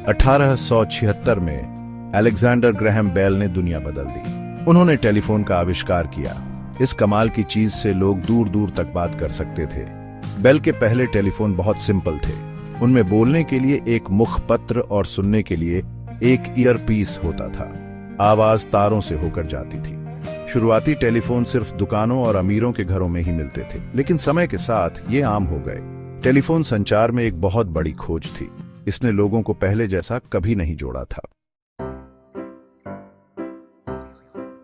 1876 में Alexander Graham bell ने दुनिया बदल दी। उन्होंने टेलीफोन का आविष्कार किया। इस कमाल की चीज से लोग दूर दूर तक बात कर सकते थे। बेल के पहले टेलीफोन बहुत सिंपल थे। उनमें बोलने के लिए एक मुखपत्र और सुनने के लिए एक ईयरपीस होता था। आवाज तारों से होकर जाती थी। शुरुआती टेलीफोन सिर्फ दुकानों और अमीरों के घरों में ही मिलते थे, लेकिन समय के साथ ये आम हो गए। टेलीफोन संचार में एक बहुत बड़ी खोज थी। इसने लोगों को पहले जैसा कभी नहीं जोड़ा था।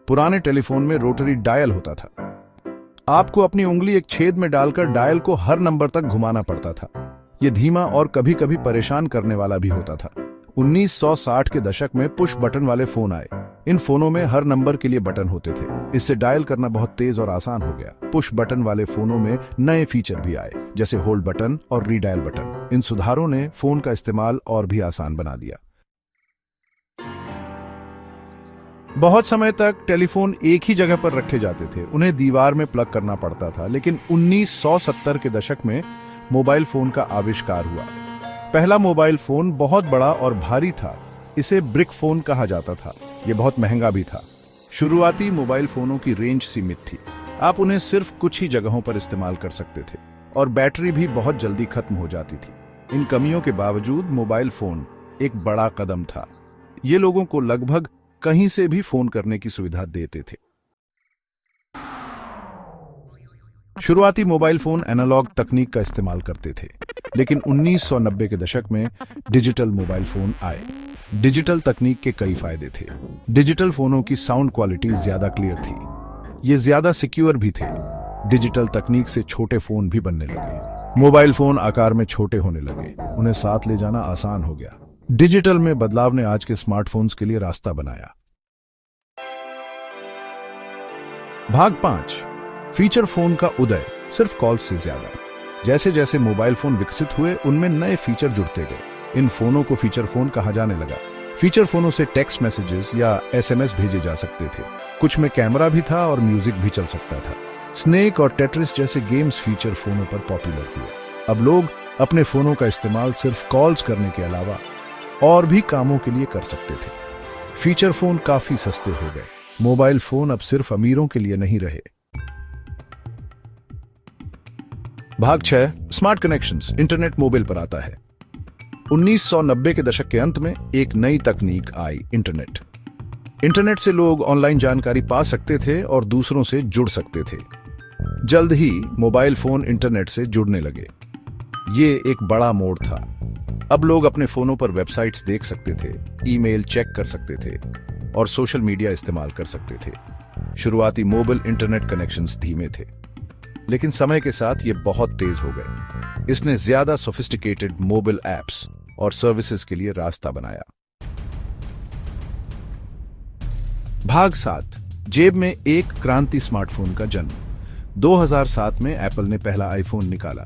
पुराने टेलीफोन में रोटरी डायल होता था। आपको अपनी उंगली एक छेद में डालकर डायल को हर नंबर तक घुमाना पड़ता था। यह धीमा और कभी कभी परेशान करने वाला भी होता था। 1960 के दशक में पुश बटन वाले फोन आए। इन फोनों में हर नंबर के लिए बटन होते थे। इससे डायल करना बहुत तेज और आसान हो गया। पुश बटन वाले फोनों में नए फीचर भी आए, जैसे होल्ड बटन और रीडायल बटन। इन सुधारों ने फोन का इस्तेमाल और भी आसान बना दिया। बहुत समय तक टेलीफोन एक ही जगह पर रखे जाते थे। उन्हें दीवार में प्लग करना पड़ता था, लेकिन 1970 के दशक में मोबाइल फोन का आविष्कार हुआ। पहला मोबाइल फोन बहुत बड़ा और भारी था। इसे ब्रिक फोन कहा जाता था। यह बहुत महंगा भी था। शुरुआती मोबाइल फोनों की रेंज सीमित थी। आप उन्हें सिर्फ कुछ ही जगहों पर इस्तेमाल कर सकते थे और बैटरी भी बहुत जल्दी खत्म हो जाती थी। इन कमियों के बावजूद मोबाइल फोन एक बड़ा कदम था। ये लोगों को लगभग कहीं से भी फोन करने की सुविधा देते थे। शुरुआती मोबाइल फोन एनालॉग तकनीक का इस्तेमाल करते थे, लेकिन 1990 के दशक में डिजिटल मोबाइल फोन आए। डिजिटल तकनीक के कई फायदे थे। डिजिटल फोनों की साउंड क्वालिटी ज्यादा क्लियर थी। ये ज्यादा सिक्योर भी थे। डिजिटल तकनीक से छोटे फोन भी बनने लगे। मोबाइल फोन आकार में छोटे होने लगे। उन्हें साथ ले जाना आसान हो गया। डिजिटल में बदलाव ने आज के स्मार्टफोन्स के लिए रास्ता बनाया। भाग 5, फीचर फोन का उदय, सिर्फ कॉल्स से ज्यादा। जैसे जैसे मोबाइल फोन विकसित हुए, उनमें नए फीचर जुड़ते गए। इन फोनों को फीचर फोन कहा जाने लगा। फीचर फोनों से टेक्स्ट मैसेजेस या एसएमएस भेजे जा सकते थे। कुछ में कैमरा भी था और म्यूजिक भी चल सकता था। स्नेक और टेट्रिस जैसे गेम्स फीचर फोनों पर पॉपुलर हुए। अब लोग अपने फोनों का इस्तेमाल सिर्फ कॉल्स करने के अलावा और भी कामों के लिए कर सकते थे। फीचर फोन काफी सस्ते हो गए। मोबाइल फोन अब सिर्फ अमीरों के लिए नहीं रहे। भाग 6, स्मार्ट कनेक्शंस, इंटरनेट मोबाइल पर आता है। 1990 के दशक के अंत में एक नई तकनीक आई, इंटरनेट। इंटरनेट से लोग ऑनलाइन जानकारी पा सकते थे और दूसरों से जुड़ सकते थे। जल्द ही मोबाइल फोन इंटरनेट से जुड़ने लगे। ये एक बड़ा मोड़ था। अब लोग अपने फोनों पर वेबसाइट्स देख सकते थे, ईमेल चेक कर सकते थे और सोशल मीडिया इस्तेमाल कर सकते थे। शुरुआती मोबाइल इंटरनेट कनेक्शंस धीमे थे, लेकिन समय के साथ ये बहुत तेज हो गए। इसने ज्यादा सोफिस्टिकेटेड मोबाइल एप्स और सर्विसेज के लिए रास्ता बनाया। भाग 7, जेब में एक क्रांति, स्मार्टफोन का जन्म। 2007 में एप्पल ने पहला आईफोन निकाला।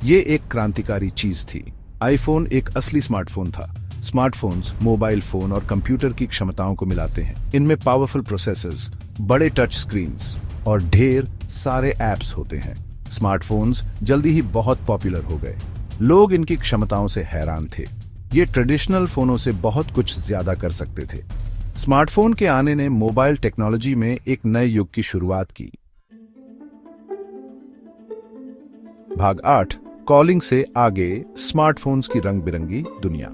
ये एक क्रांतिकारी चीज थी। आईफोन एक असली स्मार्टफोन था। स्मार्टफोन्स मोबाइल फोन और कंप्यूटर की क्षमताओं को मिलाते हैं। इनमें पावरफुल प्रोसेसर्स, बड़े टच स्क्रीन्स और ढेर सारे ऐप्स होते हैं। स्मार्टफोन्स जल्दी ही बहुत पॉपुलर हो गए। लोग इनकी क्षमताओं से हैरान थे। ये ट्रेडिशनल फोनों से बहुत कुछ ज्यादा कर सकते थे। स्मार्टफोन के आने ने मोबाइल टेक्नोलॉजी में एक नए युग की शुरुआत की। भाग 8, कॉलिंग से आगे, स्मार्टफोन्स की रंग बिरंगी दुनिया।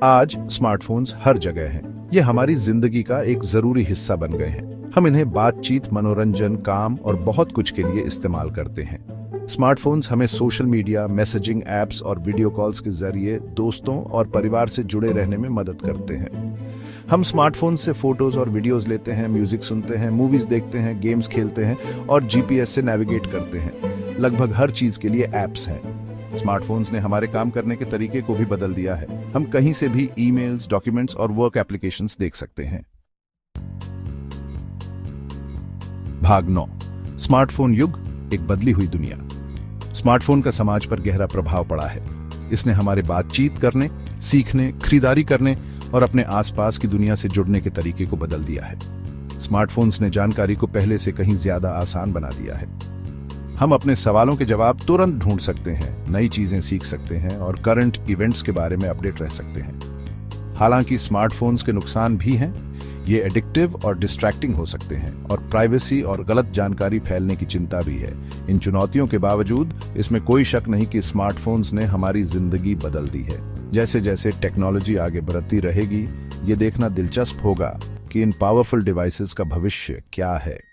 आज स्मार्टफोन्स हर जगह हैं। ये हमारी जिंदगी का एक जरूरी हिस्सा बन गए हैं। हम इन्हें बातचीत, मनोरंजन, काम और बहुत कुछ के लिए इस्तेमाल करते हैं। स्मार्टफोन्स हमें सोशल मीडिया, मैसेजिंग ऐप्स और वीडियो कॉल्स के जरिए दोस्तों और परिवार से जुड़े रहने में मदद करते हैं। हम स्मार्टफोन से फोटोज और वीडियोस लेते हैं, म्यूजिक सुनते हैं, मूवीज देखते हैं, गेम्स खेलते हैं और जीपीएस से नेविगेट करते हैं। लगभग हर चीज के लिए ऐप्स हैं। स्मार्टफोन्स ने हमारे काम करने के तरीके को भी बदल दिया है। हम कहीं से भी ईमेल्स, डॉक्यूमेंट्स और वर्क एप्लीकेशंस देख सकते हैं। भाग 9, स्मार्टफोन युग, एक बदली हुई दुनिया। स्मार्टफोन का समाज पर गहरा प्रभाव पड़ा है। इसने हमारे बातचीत करने, सीखने, खरीदारी करने और अपने आसपास की दुनिया से जुड़ने के तरीके को बदल दिया है। स्मार्टफोन्स ने जानकारी को पहले से कहीं ज्यादा आसान बना दिया है। हम अपने सवालों के जवाब तुरंत ढूंढ सकते हैं, नई चीजें सीख सकते हैं और करंट इवेंट्स के बारे में अपडेट रह सकते हैं। हालांकि स्मार्टफोन्स के नुकसान भी हैं। ये एडिक्टिव और डिस्ट्रैक्टिंग हो सकते हैं और प्राइवेसी और गलत जानकारी फैलने की चिंता भी है। इन चुनौतियों के बावजूद इसमें कोई शक नहीं कि स्मार्टफोन्स ने हमारी जिंदगी बदल दी है। जैसे जैसे टेक्नोलॉजी आगे बढ़ती रहेगी, ये देखना दिलचस्प होगा कि इन पावरफुल डिवाइसेस का भविष्य क्या है।